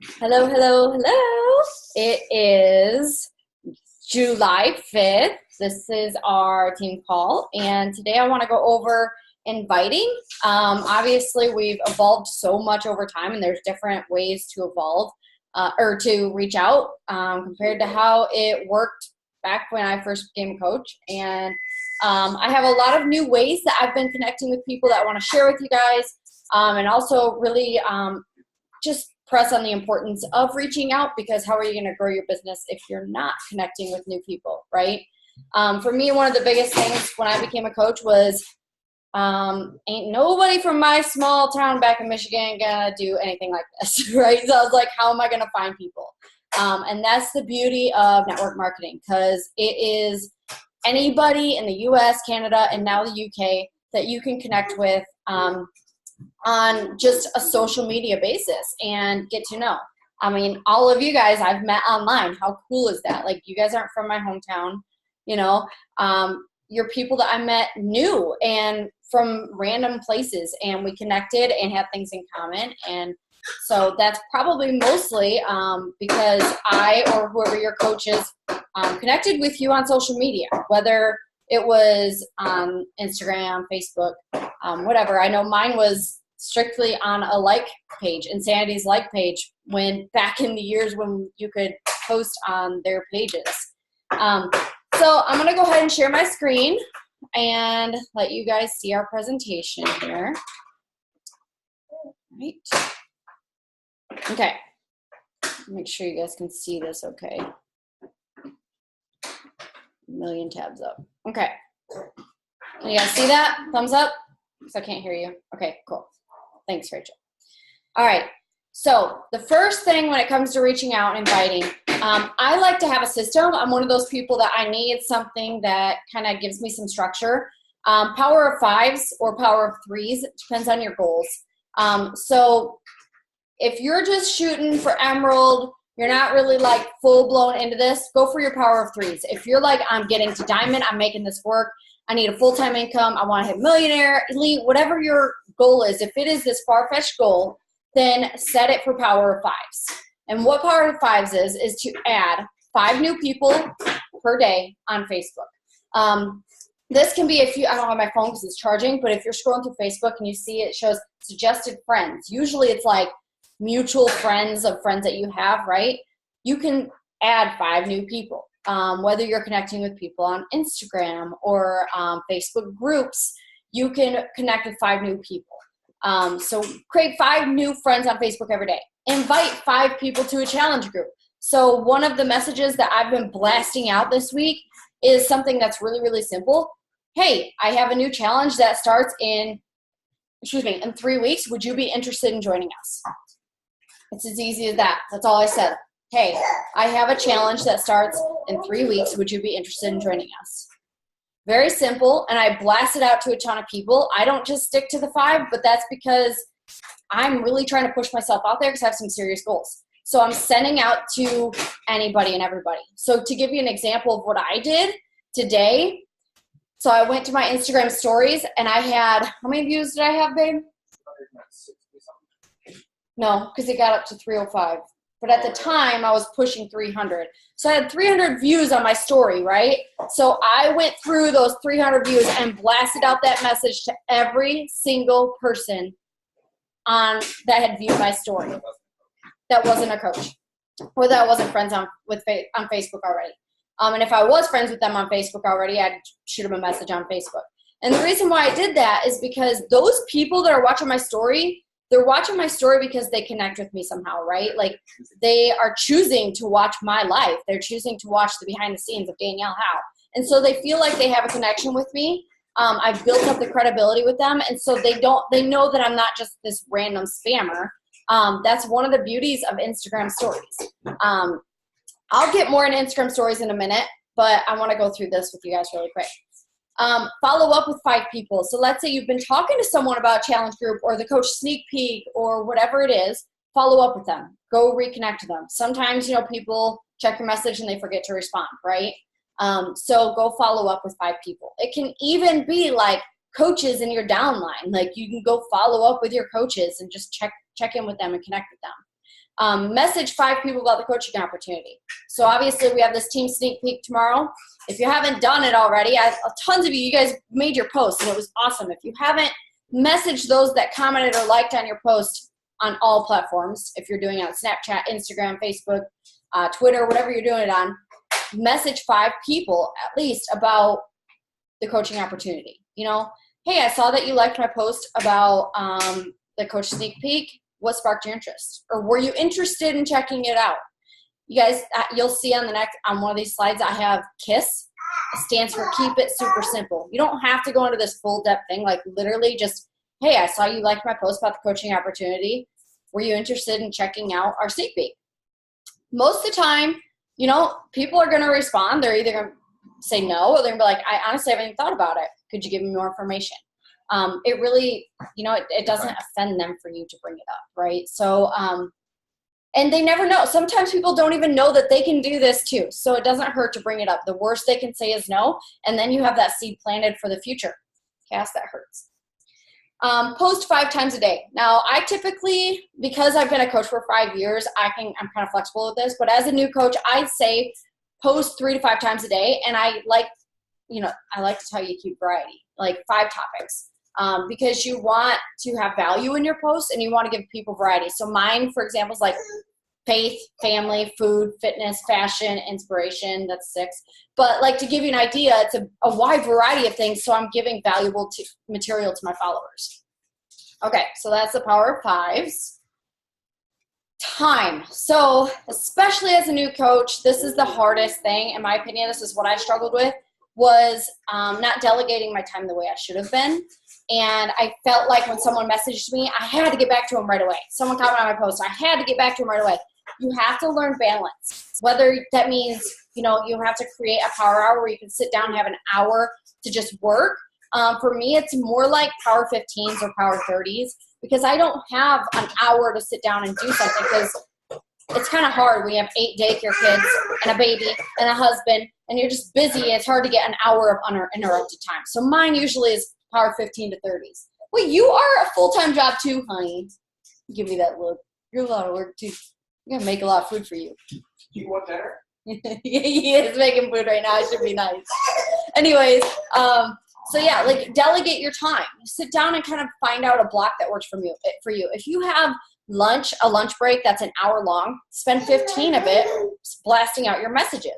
Hello, hello, hello. It is July 5th. This is our team call, and today I want to go over inviting. Obviously, we've evolved so much over time, and there's different ways to evolve or to reach out compared to how it worked back when I first became a coach. And I have a lot of new ways that I've been connecting with people that I want to share with you guys, and also really just press on the importance of reaching out, because how are you going to grow your business if you're not connecting with new people, right? For me, one of the biggest things when I became a coach was ain't nobody from my small town back in Michigan gonna do anything like this, right? So I was like, how am I gonna find people? And that's the beauty of network marketing, because it is anybody in the US, Canada, and now the UK that you can connect with on just a social media basis and get to know. I mean, all of you guys I've met online. How cool is that? Like, you guys aren't from my hometown, you know. You're people that I met new and from random places, and we connected and had things in common. And so that's probably mostly because I or whoever your coach is connected with you on social media, whether it was on Instagram, Facebook, whatever. I know mine was strictly on a like page, Insanity's like page, when back in the years when you could post on their pages. So I'm going to go ahead and share my screen and let you guys see our presentation here. Right. Okay. Make sure you guys can see this okay. A million tabs up. Okay. Can you guys see that? Thumbs up? So I can't hear you. Okay, cool. Thanks, Rachel. All right. So the first thing when it comes to reaching out and inviting, I like to have a system. I'm one of those people that I need something that kind of gives me some structure. Power of fives or power of threes, it depends on your goals. So if you're just shooting for emerald, you're not really like full blown into this, go for your power of threes. If you're like, I'm getting to diamond, I'm making this work, I need a full-time income, I want to hit millionaire, elite, whatever your goal is, if it is this far-fetched goal, then set it for power of fives. And what power of fives is to add 5 new people per day on Facebook. This can be I don't have my phone because it's charging, but if you're scrolling through Facebook and you see it shows suggested friends, usually it's like mutual friends of friends that you have, right? You can add 5 new people. Whether you're connecting with people on Instagram or Facebook groups, you can connect with 5 new people. So create 5 new friends on Facebook every day. Invite 5 people to a challenge group. So one of the messages that I've been blasting out this week is something that's really, really simple. Hey, I have a new challenge that starts in 3 weeks. Would you be interested in joining us? It's as easy as that. That's all I said. Hey, I have a challenge that starts in 3 weeks. Would you be interested in joining us? Very simple, and I blast it out to a ton of people. I don't just stick to the 5, but that's because I'm really trying to push myself out there because I have some serious goals. So I'm sending out to anybody and everybody. So to give you an example of what I did today, so I went to my Instagram stories, and I had, how many views did I have, babe? No, because it got up to 305. But at the time, I was pushing 300. So I had 300 views on my story, right? So I went through those 300 views and blasted out that message to every single person that had viewed my story that wasn't a coach or that wasn't friends on Facebook already. And if I was friends with them on Facebook already, I'd shoot them a message on Facebook. And the reason why I did that is because those people that are watching my story, they're watching my story because they connect with me somehow, right? Like, they are choosing to watch my life. They're choosing to watch the behind the scenes of Danielle Howe. And so they feel like they have a connection with me. I've built up the credibility with them. And so they know that I'm not just this random spammer. That's one of the beauties of Instagram stories. I'll get more into Instagram stories in a minute, but I want to go through this with you guys really quick. Follow up with 5 people. So let's say you've been talking to someone about challenge group or the coach sneak peek or whatever it is. Follow up with them. Go reconnect to them. Sometimes, people check your message and they forget to respond, right? So go follow up with 5 people. It can even be like coaches in your downline. Like, you can go follow up with your coaches and just check in with them and connect with them. Message 5 people about the coaching opportunity. So obviously we have this team sneak peek tomorrow. If you haven't done it already, tons of you guys made your post and it was awesome. If you haven't, message those that commented or liked on your post on all platforms. If you're doing it on Snapchat, Instagram, Facebook, Twitter, whatever you're doing it on, message 5 people at least about the coaching opportunity. You know, hey, I saw that you liked my post about the coach sneak peek. What sparked your interest? Or were you interested in checking it out? You guys, you'll see on one of these slides, I have KISS. It stands for Keep It Super Simple. You don't have to go into this full depth thing. Like literally just, hey, I saw you liked my post about the coaching opportunity. Were you interested in checking out our sneak peek? Most of the time, you know, people are going to respond. They're either going to say no, or they're going to be like, I honestly haven't even thought about it. Could you give me more information? It really, you know, it doesn't offend them for you to bring it up, right? So, and they never know. Sometimes people don't even know that they can do this too. So it doesn't hurt to bring it up. The worst they can say is no, and then you have that seed planted for the future. Cass, that hurts. Post 5 times a day. Now, I typically, because I've been a coach for 5 years, I'm kind of flexible with this. But as a new coach, I'd say post 3 to 5 times a day. And I like to tell you keep variety, like 5 topics. Because you want to have value in your posts and you want to give people variety. So mine, for example, is like faith, family, food, fitness, fashion, inspiration. That's 6. But like to give you an idea, it's a wide variety of things. So I'm giving valuable material to my followers. Okay, so that's the power of 5s. Time. So especially as a new coach, this is the hardest thing. In my opinion, this is what I struggled with, was not delegating my time the way I should have been. And I felt like when someone messaged me, I had to get back to them right away. Someone commented on my post, I had to get back to them right away. You have to learn balance. Whether that means, you know, you have to create a power hour where you can sit down and have an hour to just work. For me, it's more like power 15s or power 30s, because I don't have an hour to sit down and do something, because it's kind of hard when you have 8 daycare kids and a baby and a husband and you're just busy. It's hard to get an hour of uninterrupted time. So mine usually is power 15 to 30s. Well, you are a full-time job too, honey. Give me that look. You're a lot of work too. I'm going to make a lot of food for you. You want dinner? He is making food right now. It should be nice. Anyways, so yeah, like delegate your time. Sit down and kind of find out a block that works for you. If you have a lunch break that's an hour long, spend 15 of it blasting out your messages.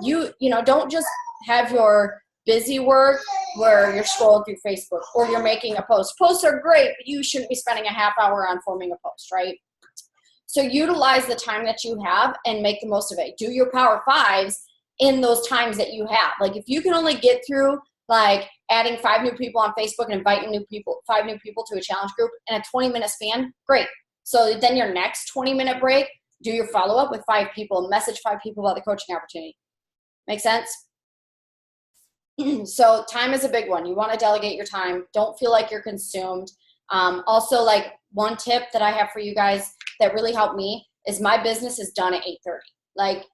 You know, don't just have your busy work where you're scrolling through Facebook or you're making a post. Posts are great, but you shouldn't be spending a half hour on forming a post, right? So utilize the time that you have and make the most of it. Do your power 5s in those times that you have. Like if you can only get through like adding 5 new people on Facebook and inviting 5 new people to a challenge group in a 20-minute span, great. So then your next 20-minute break, do your follow-up with 5 people, message 5 people about the coaching opportunity. Make sense? So time is a big one. You want to delegate your time. Don't feel like you're consumed. Also, like one tip that I have for you guys that really helped me is my business is done at 8:30. Like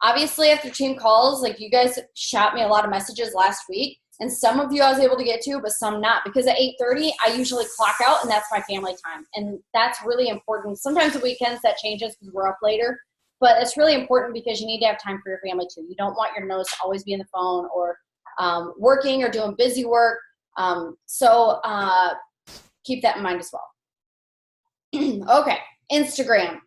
obviously after team calls, like you guys shot me a lot of messages last week, and some of you I was able to get to, but some not, because at 8:30 I usually clock out and that's my family time. And that's really important. Sometimes the weekends that changes because we're up later, but it's really important because you need to have time for your family too. You don't want your nose to always be in the phone or working or doing busy work. So keep that in mind as well. Okay, Instagram.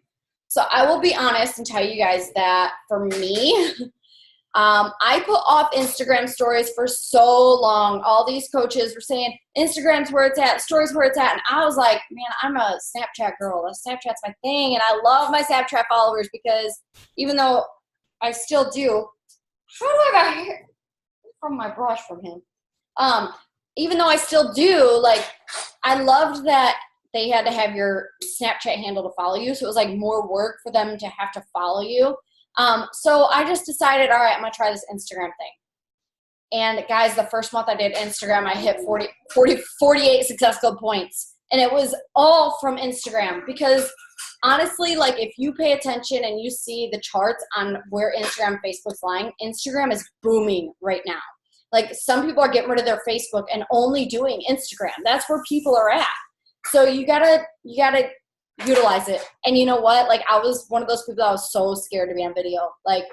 So I will be honest and tell you guys that for me, I put off Instagram stories for so long. All these coaches were saying Instagram's where it's at, stories where it's at. And I was like, man, I'm a Snapchat girl. Snapchat's my thing. And I love my Snapchat followers because even though I still do, how do I got hair from my brush from him? Even though I still do, like, I loved that they had to have your Snapchat handle to follow you. So it was like more work for them to have to follow you. So I just decided, all right, I'm going to try this Instagram thing. And guys, the first month I did Instagram, I hit 48 Success Club points. And it was all from Instagram because honestly, like if you pay attention and you see the charts on where Instagram and Facebook's lying, Instagram is booming right now. Like some people are getting rid of their Facebook and only doing Instagram. That's where people are at. So you gotta utilize it. And you know what? Like, I was one of those people that was so scared to be on video. Like,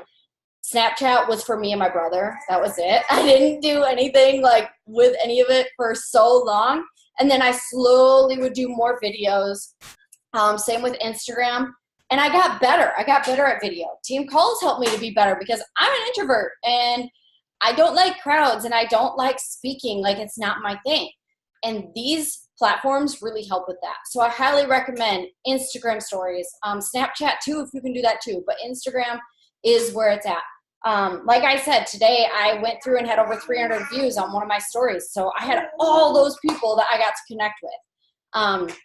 Snapchat was for me and my brother. That was it. I didn't do anything like with any of it for so long. And then I slowly would do more videos. Same with Instagram. And I got better. I got better at video. Team calls helped me to be better because I'm an introvert and I don't like crowds and I don't like speaking. Like, it's not my thing. And these platforms really help with that. So I highly recommend Instagram stories, Snapchat too, if you can do that too. But Instagram is where it's at. Like I said, today I went through and had over 300 views on one of my stories. So I had all those people that I got to connect with.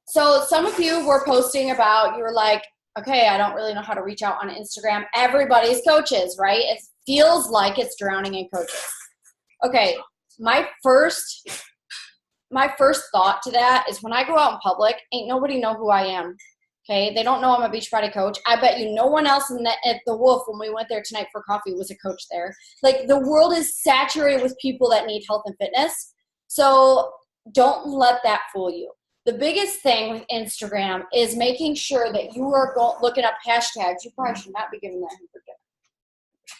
So some of you were posting about, you were like, okay, I don't really know how to reach out on Instagram. Everybody's coaches, right? It feels like it's drowning in coaches. Okay, my first thought to that is when I go out in public, ain't nobody know who I am. Okay, they don't know I'm a Beachbody coach. I bet you no one else at the Wolf when we went there tonight for coffee was a coach there. Like, the world is saturated with people that need health and fitness. So don't let that fool you. The biggest thing with Instagram is making sure that you are looking up hashtags. You probably should not be giving that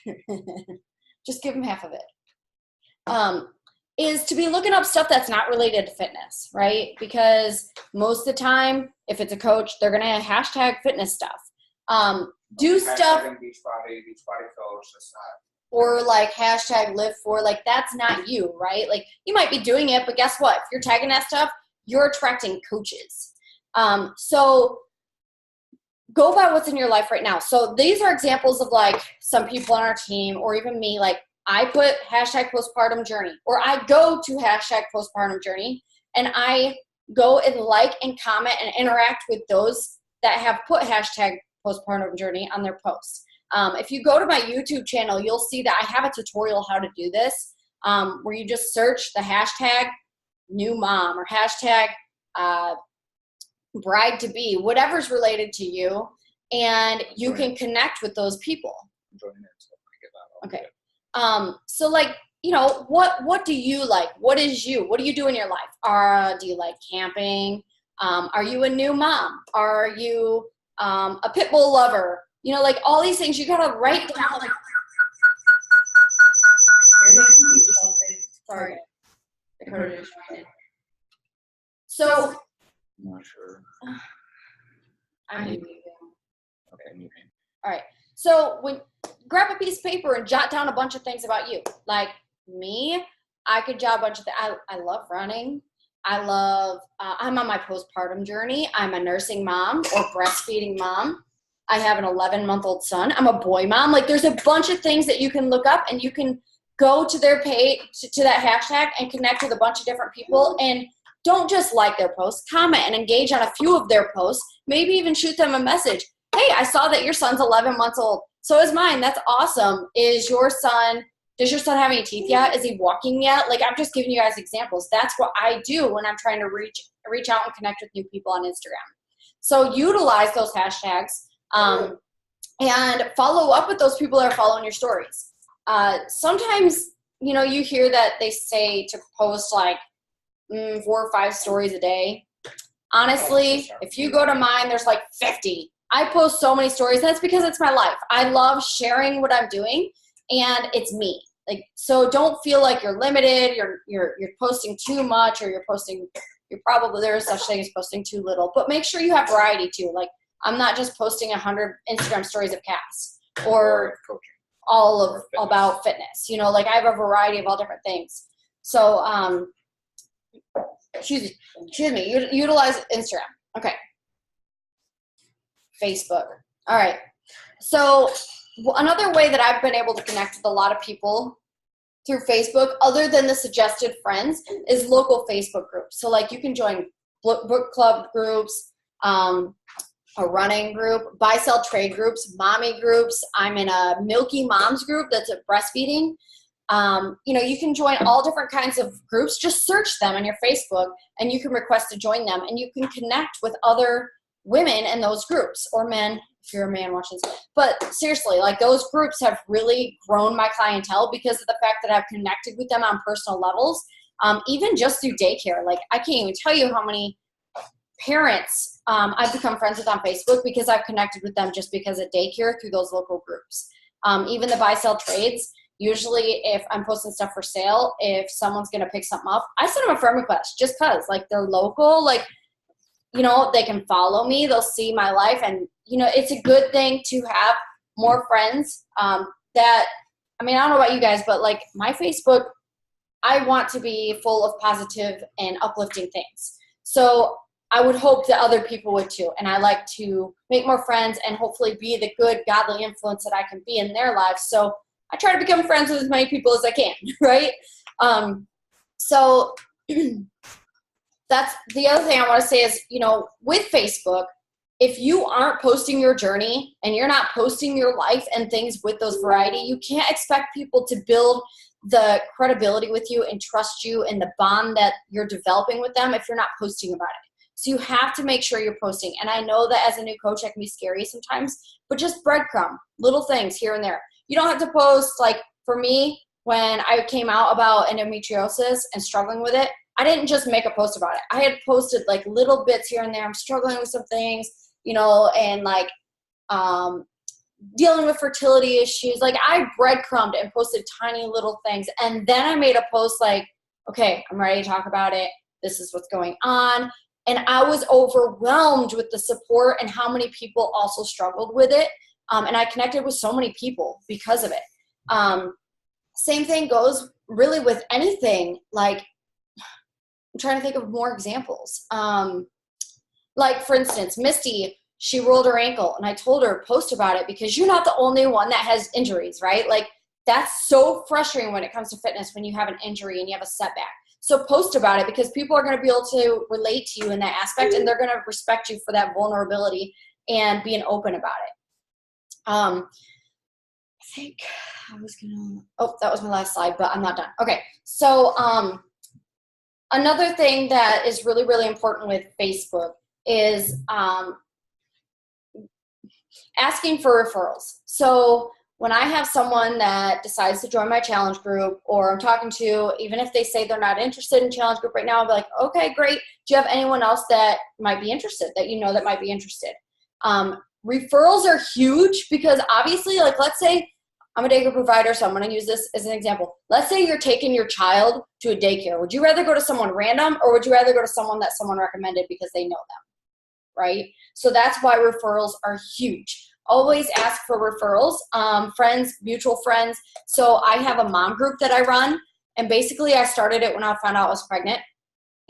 him. Just give him half of it. Is to be looking up stuff that's not related to fitness, right? Because most of the time, if it's a coach, they're going to hashtag fitness stuff. Do stuff. Beachbody coach, that's not. Or like hashtag live for, like, that's not you, right? Like, you might be doing it, but guess what? If you're tagging that stuff, you're attracting coaches. So go by what's in your life right now. So these are examples of like some people on our team or even me, like I put hashtag postpartum journey, or I go to hashtag postpartum journey and I go and like and comment and interact with those that have put hashtag postpartum journey on their posts. If you go to my YouTube channel, you'll see that I have a tutorial how to do this, where you just search the hashtag new mom or hashtag bride to be, whatever's related to you, and you can connect with those people. Okay. So like, you know, what do you like? What is you? What do you do in your life? Do you like camping? Are you a new mom? Are you a pit bull lover? You know, like all these things you gotta write down. Like, sorry. So, I'm not sure. I'm moving. Okay, moving. All right. So grab a piece of paper and jot down a bunch of things about you. Like me, I could jot a bunch of things. I love running. I love, I'm on my postpartum journey. I'm a nursing mom or breastfeeding mom. I have an 11-month-old son. I'm a boy mom. Like, there's a bunch of things that you can look up, and you can go to their page, to that hashtag, and connect with a bunch of different people. And don't just like their posts, comment and engage on a few of their posts. Maybe even shoot them a message. Hey, I saw that your son's 11 months old. So is mine. That's awesome. Does your son have any teeth yet? Is he walking yet? Like, I'm just giving you guys examples. That's what I do when I'm trying to reach out and connect with new people on Instagram. So utilize those hashtags, and follow up with those people that are following your stories. Sometimes, you know, you hear that they say to post like 4 or 5 stories a day. Honestly, if you go to mine, there's like 50. I post so many stories. That's because it's my life. I love sharing what I'm doing, and it's me. Like, so don't feel like you're limited. You're posting too much, or there is such thing as posting too little. But make sure you have variety too. Like, I'm not just posting 100 Instagram stories of Cass or all of about fitness. You know, like I have a variety of all different things. So, excuse me, utilize Instagram. Okay. Facebook. All right. So another way that I've been able to connect with a lot of people through Facebook, other than the suggested friends, is local Facebook groups. So like you can join book club groups, a running group, buy, sell, trade groups, mommy groups. I'm in a Milky Moms group that's at breastfeeding. You know, you can join all different kinds of groups. Just search them on your Facebook and you can request to join them, and you can connect with other women in those groups, or men if you're a man watching this. But seriously, like those groups have really grown my clientele because of the fact that I've connected with them on personal levels, even just through daycare. Like I can't even tell you how many parents I've become friends with on Facebook because I've connected with them just because of daycare through those local groups. Even the buy sell trades, usually if I'm posting stuff for sale, if someone's going to pick something up, I send them a friend request just because, like, they're local, like, you know, they can follow me, they'll see my life, and, you know, it's a good thing to have more friends that, I mean, I don't know about you guys, but, like, my Facebook, I want to be full of positive and uplifting things. So I would hope that other people would too. And I like to make more friends and hopefully be the good, godly influence that I can be in their lives. So I try to become friends with as many people as I can, right? So that's the other thing I want to say is, you know, with Facebook, if you aren't posting your journey and you're not posting your life and things with those variety, you can't expect people to build the credibility with you and trust you and the bond that you're developing with them if you're not posting about it. So you have to make sure you're posting. And I know that as a new coach, that can be scary sometimes, but just breadcrumb, little things here and there. You don't have to post, like for me, when I came out about endometriosis and struggling with it, I didn't just make a post about it. I had posted like little bits here and there. I'm struggling with some things, you know, and like dealing with fertility issues. Like I breadcrumbed and posted tiny little things. And then I made a post like, okay, I'm ready to talk about it. This is what's going on. And I was overwhelmed with the support and how many people also struggled with it. And I connected with so many people because of it. Same thing goes really with anything. Like, I'm trying to think of more examples. Like, for instance, Misty, she rolled her ankle, and I told her, post about it because you're not the only one that has injuries, right? Like, that's so frustrating when it comes to fitness when you have an injury and you have a setback. So post about it because people are going to be able to relate to you in that aspect, and they're going to respect you for that vulnerability and being open about it. I think I was going to, that was my last slide, but I'm not done. Okay. So another thing that is really, really important with Facebook is asking for referrals. So when I have someone that decides to join my challenge group, or I'm talking to, even if they say they're not interested in challenge group right now, I'll be like, okay, great. Do you have anyone else that might be interested, that you know that might be interested? Referrals are huge because obviously, like, let's say I'm a daycare provider, so I'm going to use this as an example. Let's say you're taking your child to a daycare. Would you rather go to someone random, or would you rather go to someone that someone recommended because they know them, right? So that's why referrals are huge. Always ask for referrals, friends, mutual friends. So I have a mom group that I run, and basically I started it when I found out I was pregnant.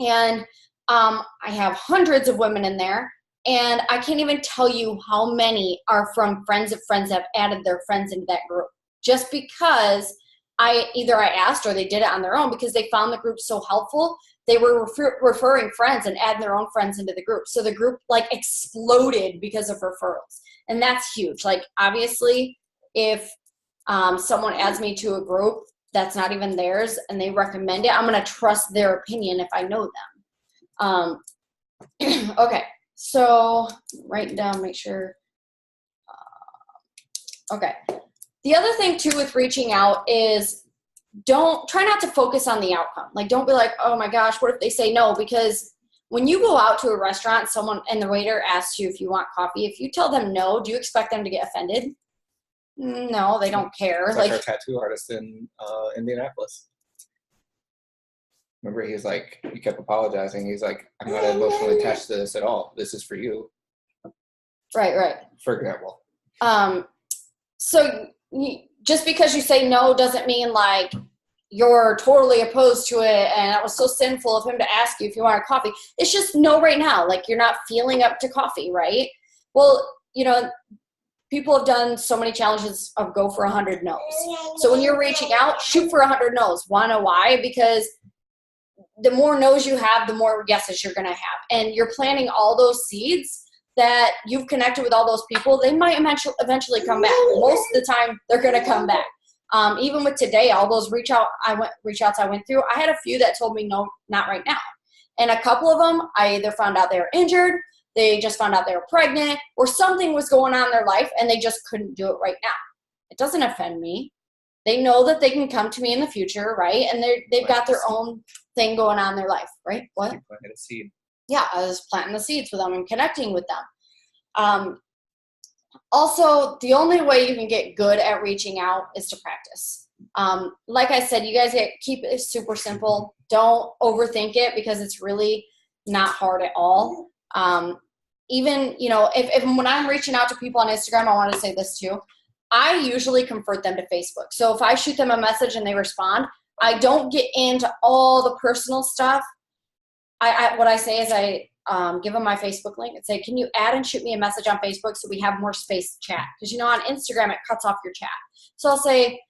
And I have hundreds of women in there, and I can't even tell you how many are from friends of friends that have added their friends into that group. Just because either I asked or they did it on their own because they found the group so helpful. They were referring friends and adding their own friends into the group. So the group like exploded because of referrals. And that's huge. Like, obviously, if someone adds me to a group that's not even theirs and they recommend it, I'm going to trust their opinion if I know them. Okay. So write down, make sure. Okay. The other thing too with reaching out is try not to focus on the outcome. Like, don't be like, oh my gosh, what if they say no? Because when you go out to a restaurant, and the waiter asks you if you want coffee, if you tell them no, do you expect them to get offended? No, they don't care. It's like our tattoo artist in Indianapolis. Remember, he's like, he kept apologizing. He's like, I'm not emotionally attached to this at all. This is for you. Right. For example. So just because you say no doesn't mean like you're totally opposed to it and that was so sinful of him to ask you if you want a coffee. It's just no right now. Like, you're not feeling up to coffee, right? Well, you know, people have done so many challenges of go for 100 no's. So when you're reaching out, shoot for 100 no's. Want to know why? Because the more no's you have, the more yeses you're going to have. And you're planting all those seeds that you've connected with all those people. They might eventually come back. Most of the time, they're going to come back. Even with today, all those reach outs I went through, I had a few that told me no, not right now. And a couple of them, I either found out they were injured, they just found out they were pregnant, or something was going on in their life and they just couldn't do it right now. It doesn't offend me. They know that they can come to me in the future, right? And they've got their own thing going on in their life, right? What? You planted a seed. yeah, I was planting the seeds for them and connecting with them. Also, the only way you can get good at reaching out is to practice. Like I said, you guys keep it super simple. Don't overthink it because it's really not hard at all. Even, if when I'm reaching out to people on Instagram, I want to say this too. I usually convert them to Facebook. So if I shoot them a message and they respond, I don't get into all the personal stuff. What I say is I give them my Facebook link and say, can you add and shoot me a message on Facebook so we have more space to chat? Because, on Instagram, it cuts off your chat. So I'll say,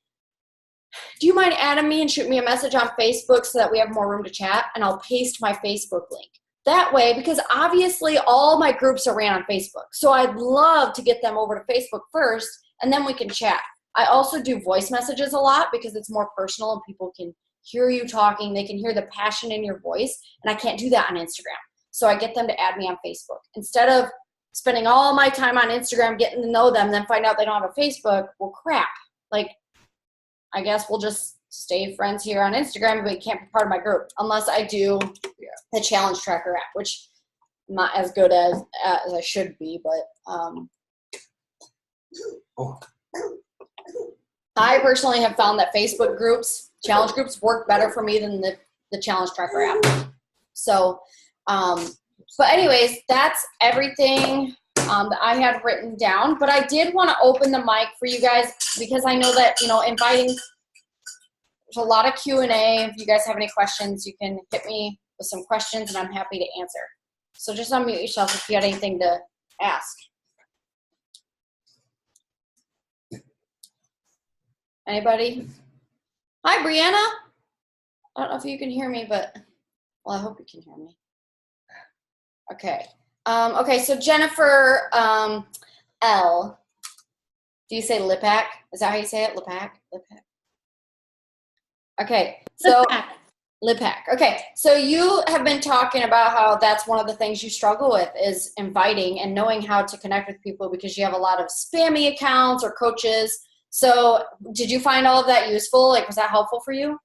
do you mind adding me and shoot me a message on Facebook so that we have more room to chat? And I'll paste my Facebook link. That way, because obviously all my groups are ran on Facebook. So I'd love to get them over to Facebook first, and then we can chat. I also do voice messages a lot because it's more personal and people can hear you talking. They can hear the passion in your voice, and I can't do that on Instagram. So I get them to add me on Facebook. Instead of spending all my time on Instagram getting to know them, then find out they don't have a Facebook, well, crap. I guess we'll just stay friends here on Instagram, but you can't be part of my group unless I do the challenge tracker app, which I'm not as good as I should be, but I personally have found that Facebook groups, challenge groups, work better for me than the challenge tracker app. So, but anyways, that's everything that I had written down. But I did want to open the mic for you guys because I know that, inviting, there's a lot of Q&A. If you guys have any questions, you can hit me with some questions and I'm happy to answer. So just unmute yourself if you had anything to ask. Anybody? Hi, Brianna. I don't know if you can hear me, but, well, I hope you can hear me. Okay. Okay, so Jennifer L. Do you say Lipak? Is that how you say it? Lipak? Okay, so Lipak. Okay, so you have been talking about how that's one of the things you struggle with is inviting and knowing how to connect with people because you have a lot of spammy accounts or coaches. So did you find all of that useful? Was that helpful for you?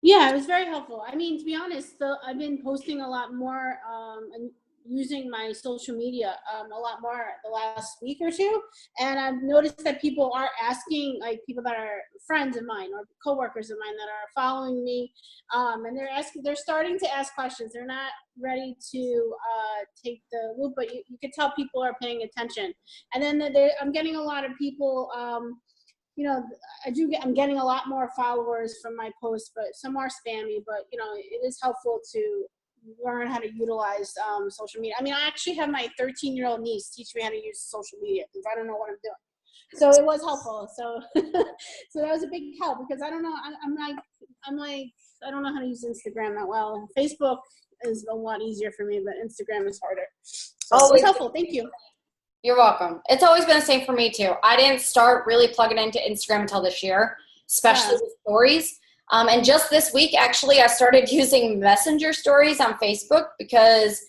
Yeah, it was very helpful. I mean, to be honest, I've been posting a lot more and using my social media a lot more the last week or two. And I've noticed that people are asking, people that are friends of mine or coworkers of mine that are following me, and they're starting to ask questions. They're not ready to take the loop, but you can tell people are paying attention. And then I'm getting a lot of people, I'm getting a lot more followers from my posts, but some are spammy, but it is helpful to learn how to utilize social media. I mean, I actually have my 13-year-old niece teach me how to use social media because I don't know what I'm doing. So it was helpful. So so that was a big help because I don't know. I'm like I don't know how to use Instagram that well. Facebook is a lot easier for me, but Instagram is harder. So it was helpful. Thank you. You're welcome. It's always been the same for me too. I didn't start really plugging into Instagram until this year, especially with stories. And just this week, actually, I started using Messenger stories on Facebook because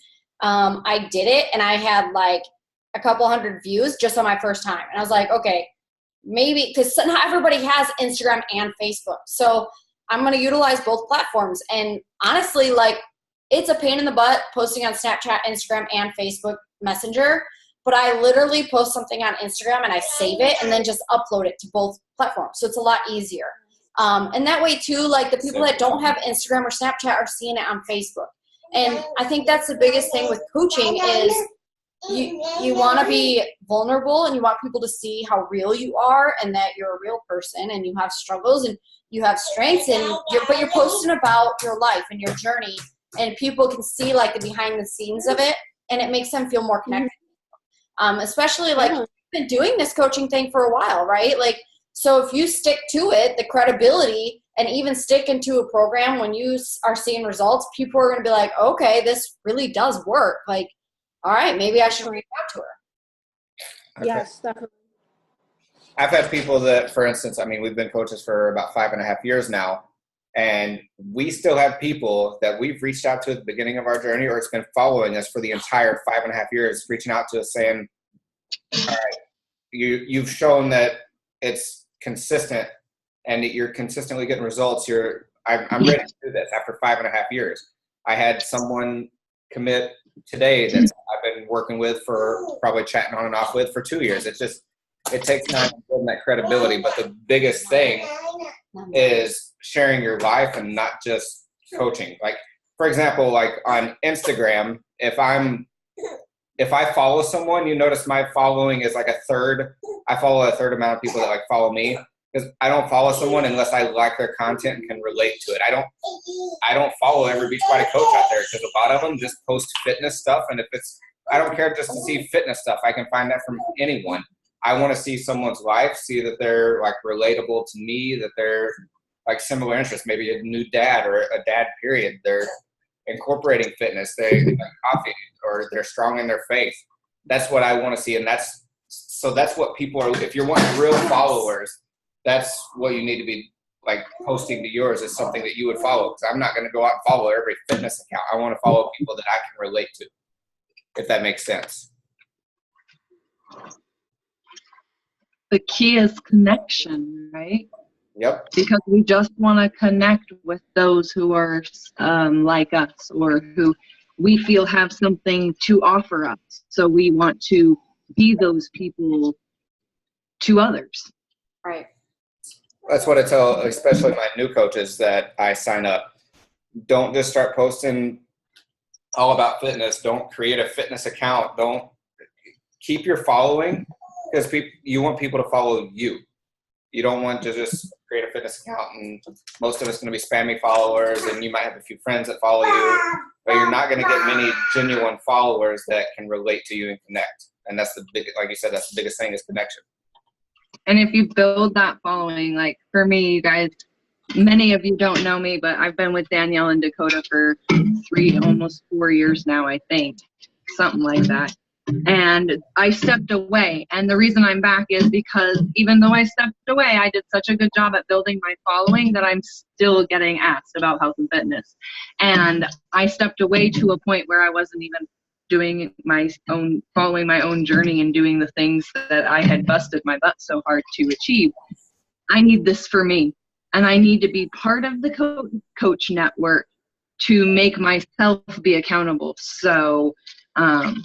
I did it and I had a couple hundred views just on my first time. And I was like, okay, maybe, because not everybody has Instagram and Facebook. So I'm going to utilize both platforms. And honestly, it's a pain in the butt posting on Snapchat, Instagram, and Facebook Messenger. But I literally post something on Instagram and I save it and then just upload it to both platforms. So it's a lot easier. And that way too, the people that don't have Instagram or Snapchat are seeing it on Facebook. And I think that's the biggest thing with coaching is you want to be vulnerable and you want people to see how real you are and that you're a real person and you have struggles and you have strengths but you're posting about your life and your journey and people can see the behind the scenes of it and it makes them feel more connected. Especially you've been doing this coaching thing for a while, right? So if you stick to it, the credibility, and even stick into a program when you are seeing results, people are going to be like, okay, this really does work. All right, maybe I should reach out to her. Yes, definitely. I've had people that, for instance, we've been coaches for about 5.5 years now, and we still have people that we've reached out to at the beginning of our journey, or it's been following us for the entire 5.5 years, reaching out to us saying, all right, you've shown that it's consistent and that you're consistently getting results. I'm ready to do this after 5.5 years. I had someone commit today that I've been working with for probably chatting on and off with for 2 years. It takes time to build that credibility. But the biggest thing is sharing your life and not just coaching. Like, for example, like on Instagram, if I follow someone, you notice my following is like a third. I follow a third amount of people that like follow me, because I don't follow someone unless I like their content and can relate to it. I don't follow every Beachbody coach out there, because a lot of them just post fitness stuff. And if I don't care just to see fitness stuff. I can find that from anyone. I want to see someone's life, see that they're like relatable to me, that they're like similar interests, maybe a new dad or a dad period. They're incorporating fitness, they like coffee, or they're strong in their faith. That's what I want to see. And that's what people are, if you're wanting real followers, that's what you need to be like posting to yours, is something that you would follow. Because I'm not going to go out and follow every fitness account. I want to follow people that I can relate to, if that makes sense. The key is connection, right? Yep. Because we just want to connect with those who are like us, or who we feel have something to offer us. So we want to be those people to others. Right. That's what I tell, especially my new coaches that I sign up. Don't just start posting all about fitness. Don't create a fitness account. Don't keep your following, because you want people to follow you. You don't want to just create a fitness account and most of it's going to be spammy followers, and you might have a few friends that follow you, but you're not going to get many genuine followers that can relate to you and connect. And that's like you said, that's the biggest thing, is connection. And if you build that following, like for me, you guys, many of you don't know me, but I've been with Danielle and Dakota for almost 4 years now, I think, something like that. And I stepped away. And the reason I'm back is because even though I stepped away, I did such a good job at building my following that I'm still getting asked about health and fitness. And I stepped away to a point where I wasn't even following my own journey and doing the things that I had busted my butt so hard to achieve. I need this for me. And I need to be part of the coach network to make myself be accountable. So, I'm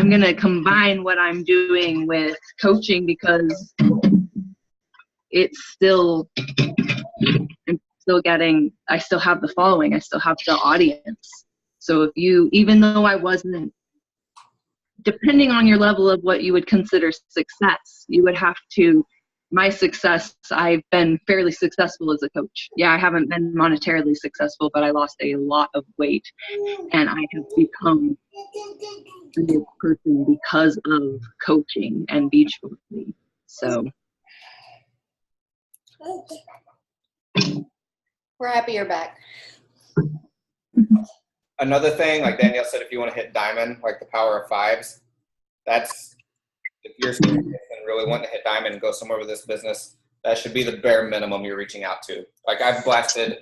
going to combine what I'm doing with coaching, because I still have the following, I still have the audience. So even though I wasn't, depending on your level of what you would consider success, you would have to, my success, I've been fairly successful as a coach. Yeah, I haven't been monetarily successful, but I lost a lot of weight, and I have become a new person because of coaching and Beachbody. So We're happy you're back. Another thing, like Danielle said, if you want to hit diamond, like the power of fives, that's, if you're serious and really wanting to hit diamond and go somewhere with this business, that should be the bare minimum you're reaching out to. Like I've blasted,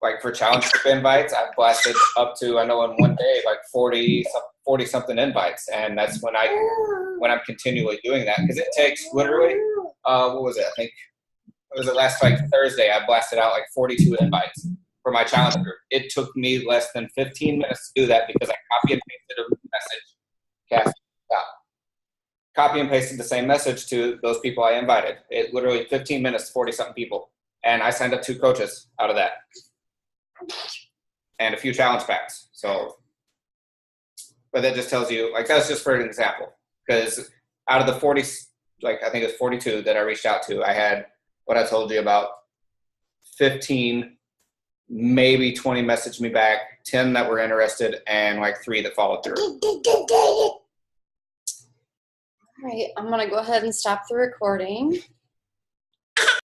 like for challenge group invites, I've blasted up to, I know in one day, like 40 something invites. And that's when I'm continually doing that, because it takes literally, what was it? I think it was last like Thursday, I blasted out like 42 invites for my challenge group. It took me less than 15 minutes to do that, because I copy and pasted a message. Copy and pasted the same message to those people I invited. It literally 15 minutes, 40 something people. And I signed up 2 coaches out of that. And a few challenge packs. So, but that just tells you, like, that's just for an example. Because out of the 40, like I think it's 42 that I reached out to, I had what I told you about, 15, maybe 20 messaged me back, 10 that were interested, and like 3 that followed through. All right, I'm gonna go ahead and stop the recording.